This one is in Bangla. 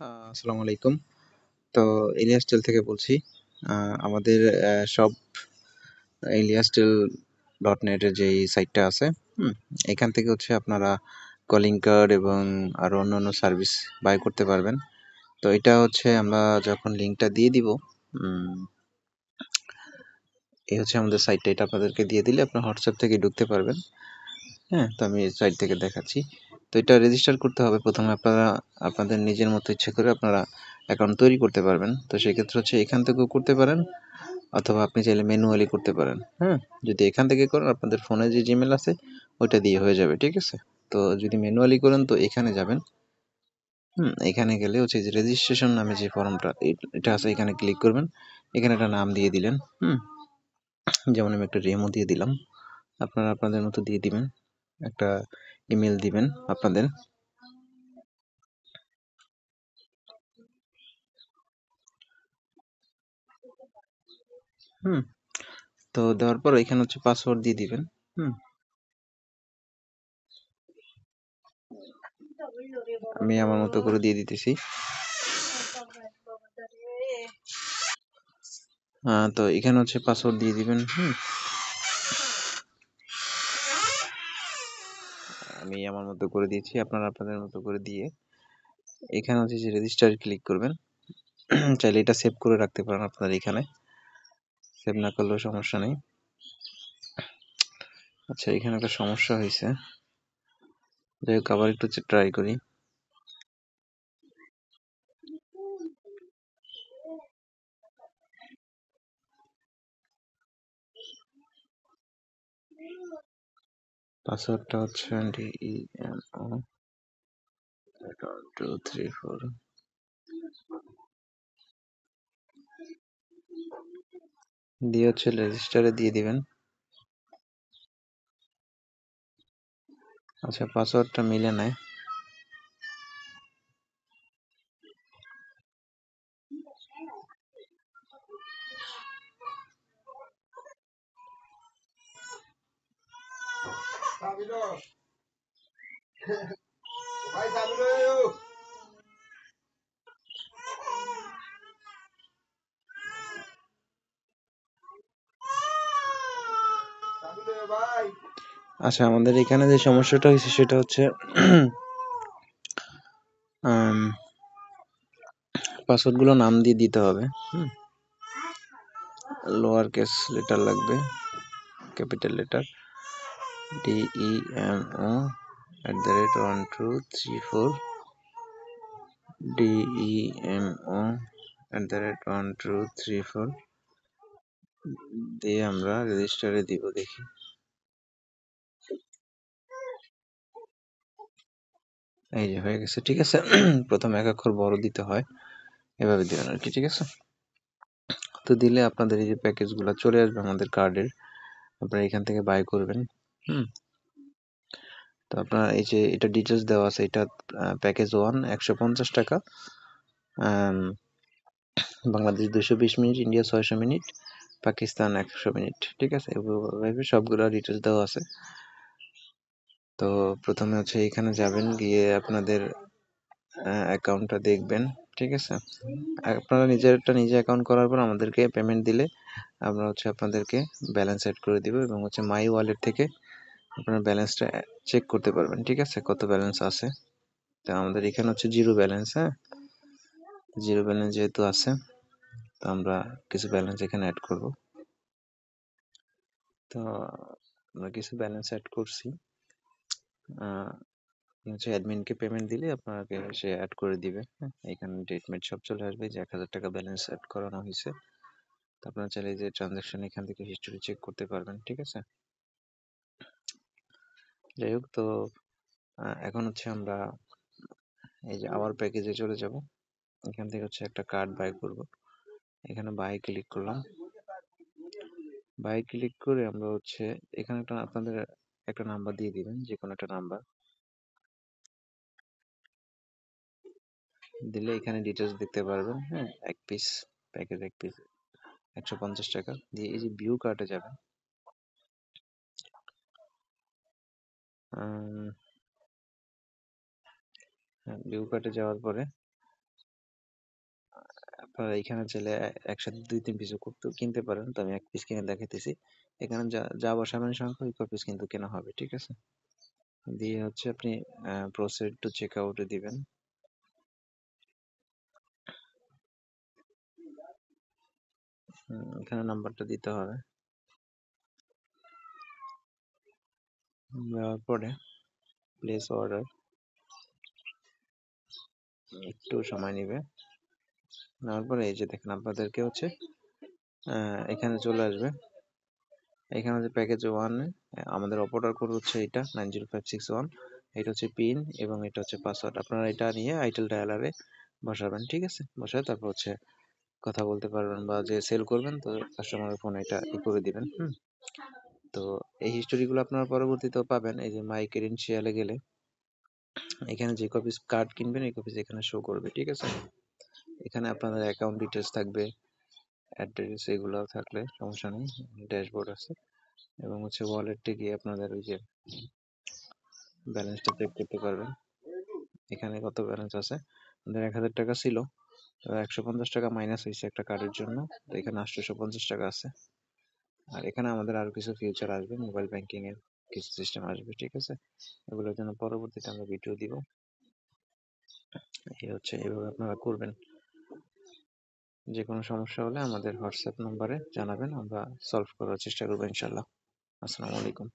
আসসালামু আলাইকুম। তো ইলিয়াস টেল থেকে বলছি। আমাদের সব ইলিয়াস টেল ডট নেটের যে সাইটটা আছে, হুম, এখান থেকে হচ্ছে আপনারা কলিং কার্ড এবং আরো অন্যান্য সার্ভিস বাই করতে পারবেন। তো এটা হচ্ছে আমরা যখন লিঙ্কটা দিয়ে দিব, উম, এই হচ্ছে আমাদের সাইটটা। এটা আপনাদেরকে দিয়ে দিলে আপনার হোয়াটসঅ্যাপ থেকে ঢুকতে পারবেন। হ্যাঁ, তো আমি সাইট থেকে দেখাচ্ছি। তো এটা রেজিস্টার করতে হবে প্রথমে। আপনারা আপনাদের নিজের মতো ইচ্ছে করে আপনারা অ্যাকাউন্ট তৈরি করতে পারবেন। তো সেক্ষেত্রে হচ্ছে এখান থেকেও করতে পারেন, অথবা আপনি চাইলে ম্যানুয়ালি করতে পারেন। হ্যাঁ, যদি এখান থেকে করেন আপনাদের ফোনে যে জিমেল আছে ওইটা দিয়ে হয়ে যাবে, ঠিক আছে। তো যদি ম্যানুয়ালি করেন তো এখানে যাবেন। এখানে গেলে হচ্ছে যে রেজিস্ট্রেশন নামে যে ফর্মটা এটা আছে, এখানে ক্লিক করবেন। এখানে একটা নাম দিয়ে দিলেন। যেমন আমি একটা রেমো দিয়ে দিলাম, আপনারা আপনাদের মতো দিয়ে দিবেন। একটা ইমেল দিবেন আপনাদের। হুম তো দেওয়ার পর এখানে হচ্ছে পাসওয়ার্ড দিয়ে দিবেন। হুম আমি আমার মতো করে দিয়ে দিতেছি। তো এখানে হচ্ছে পাসওয়ার্ড দিয়ে দিবেন। আমি আমার মতো করে দিয়েছি, আপনারা আপনাদের মতো করে দিয়ে এখানে হচ্ছে যে রেজিস্টার ক্লিক করবেন। চাইলে এটা সেভ করে রাখতে পারেন আপনারা এখানে, সেভ না করলেও সমস্যা নেই। আচ্ছা, এখানে একটা সমস্যা হয়েছে, যাই হোক আবার একটু ট্রাই করি। পাসওয়ার্ডটা হচ্ছে DEMO 1234 দিয়ে হচ্ছে রেজিস্টারে দিয়ে দিবেন। আচ্ছা, পাসওয়ার্ডটা মিলে নাই। আচ্ছা, আমাদের এখানে যে সমস্যাটা হয়েছে সেটা হচ্ছে পাসওয়ার্ড গুলো নাম দিয়ে দিতে হবে। লোয়ার কেস লেটার লাগবে, ক্যাপিটাল লেটার DEMO @1234 DEMO @1234 দিয়ে আমরা রেজিস্টারে দিব। দেখি, এই যে হয়ে গেছে, ঠিক আছে। প্রথমে এক অক্ষর বড় দিতে হয়, এভাবে দিবেন আর কি, ঠিক আছে। তো দিলে আপনাদের এই যে প্যাকেজগুলো চলে আসবে আমাদের কার্ডের, আপনারা এখান থেকে বাই করবেন। হুম তো আপনার এই যে এটা ডিটেলস দেওয়া আছে, এটা প্যাকেজ 1 150 টাকা, Bangladesh 220 minute, India 600 minute, Pakistan 100 minute, ঠিক আছে। এভাবে সবগুলো ডিটেলস দেওয়া আছে। তো প্রথমে হচ্ছে এখানে যাবেন, গিয়ে আপনাদের অ্যাকাউন্টটা দেখবেন, ঠিক আছে। আপনারা নিজেরটা নিজে অ্যাকাউন্ট করার পর আমাদেরকে পেমেন্ট দিলে আমরা হচ্ছে আপনাদেরকে ব্যালেন্স অ্যাড করে দিব, এবং হচ্ছে মাই ওয়ালেট থেকে আপনারা ব্যালেন্সটা চেক করতে পারবেন, ঠিক আছে, কত ব্যালেন্স আছে। তো আমাদের এখানে হচ্ছে জিরো ব্যালেন্স। হ্যাঁ, জিরো ব্যালেন্স যেহেতু আছে, তো আমরা কিছু ব্যালেন্স এখানে অ্যাড করব। তো আমরা কিছু ব্যালেন্স অ্যাড করছি। হচ্ছে অ্যাডমিনকে পেমেন্ট দিলে আপনাকে সে অ্যাড করে দিবে। হ্যাঁ, এখানে ডেটমেট সব চলে আসবে যে 1000 টাকা ব্যালেন্স অ্যাড করানো হয়েছে। তো আপনারা চাইলে যে ট্রানজাকশন এখান থেকে হিস্টোরি চেক করতে পারবেন, ঠিক আছে। যাই হোক, তো এখন হচ্ছে আমরা এই যে আওয়ার প্যাকেজে চলে যাব। এখান থেকে হচ্ছে একটা কার্ড বাই করব। এখানে বাই ক্লিক করলাম। বাই ক্লিক করে আমরা হচ্ছে এখানে একটা আপনাদের একটা নাম্বার দিয়ে দিবেন, যে কোনো একটা নাম্বার দিলে এখানে ডিটেলস দেখতে পারবেন। হ্যাঁ, এক পিস প্যাকেজ, এক পিস 150 টাকা দিয়ে এই যে ভিউ কার্টে যাবেন। ভিউ কার্টে যাওয়ার পরে আপনারা এখানে চাইলে একসাথে 2-3 পিসও কিনতে পারেন, তো আমি 1 পিস কিনে দেখাইতেছি। এখানে যা যা বসাবেন সংখ্যা ওই পিস কিন্তু কেনা হবে, ঠিক আছে? দিয়ে হচ্ছে আপনি প্রসিড টু চেক আউটে দিবেন। এখানে নাম্বারটা দিতে হবে। দেওয়ার পরে প্লেস অর্ডার, একটু সময় নেবে। নেওয়ার পরে এই যে দেখেন আপনাদেরকে হচ্ছে এখানে চলে আসবে। এখানে যে প্যাকেজ 1 আমাদের অর্ডার কোড হচ্ছে এটা 90561, এটা হচ্ছে পিন এবং এটা হচ্ছে পাসওয়ার্ড। আপনারা এটা নিয়ে আইটেল ডায়ালারে বসাবেন, ঠিক আছে? বসায় তারপর হচ্ছে কথা বলতে পারবেন বা যে সেল করবেন তো কাস্টমারের ফোনে এটা করে দিবেন। তো এই হিস্টোরিগুলো আপনারা পরবর্তীতেও পাবেন। এই যে মাই ক্রেডেনশিয়ালে গেলে এখানে যে কপিস কার্ড কিনবেন এই কপিস এখানে শো করবে, ঠিক আছে? এখানে আপনাদের অ্যাকাউন্ট ডিটেলস থাকবে, অ্যাড্রেস এগুলো থাকলে সমস্যা নেই। ড্যাশবোর্ড আছে এবং হচ্ছে ওয়ালেটে গিয়ে আপনাদের ওই যে ব্যালেন্সটা চেক করতে পারবেন। এখানে কত ব্যালেন্স আছে, আমাদের 1000 টাকা ছিল, তো 150 টাকা মাইনাস হয়েছে একটা কার্ডের জন্য, তো এখানে 850 টাকা আছে। আর এখানে আমাদের আরো কিছু ফিউচার আসবে, মোবাইল ব্যাংকিং এর কিছু সিস্টেম আসবে, ঠিক আছে? এগুলোর জন্য পরবর্তীতে আমরা ভিডিও দিব। এই হচ্ছে এইভাবে আপনারা করবেন। যে কোনো সমস্যা হলে আমাদের হোয়াটসঅ্যাপ নাম্বারে জানাবেন, আমরা সলভ করার চেষ্টা করবো ইনশাল্লাহ। আসসালামু আলাইকুম।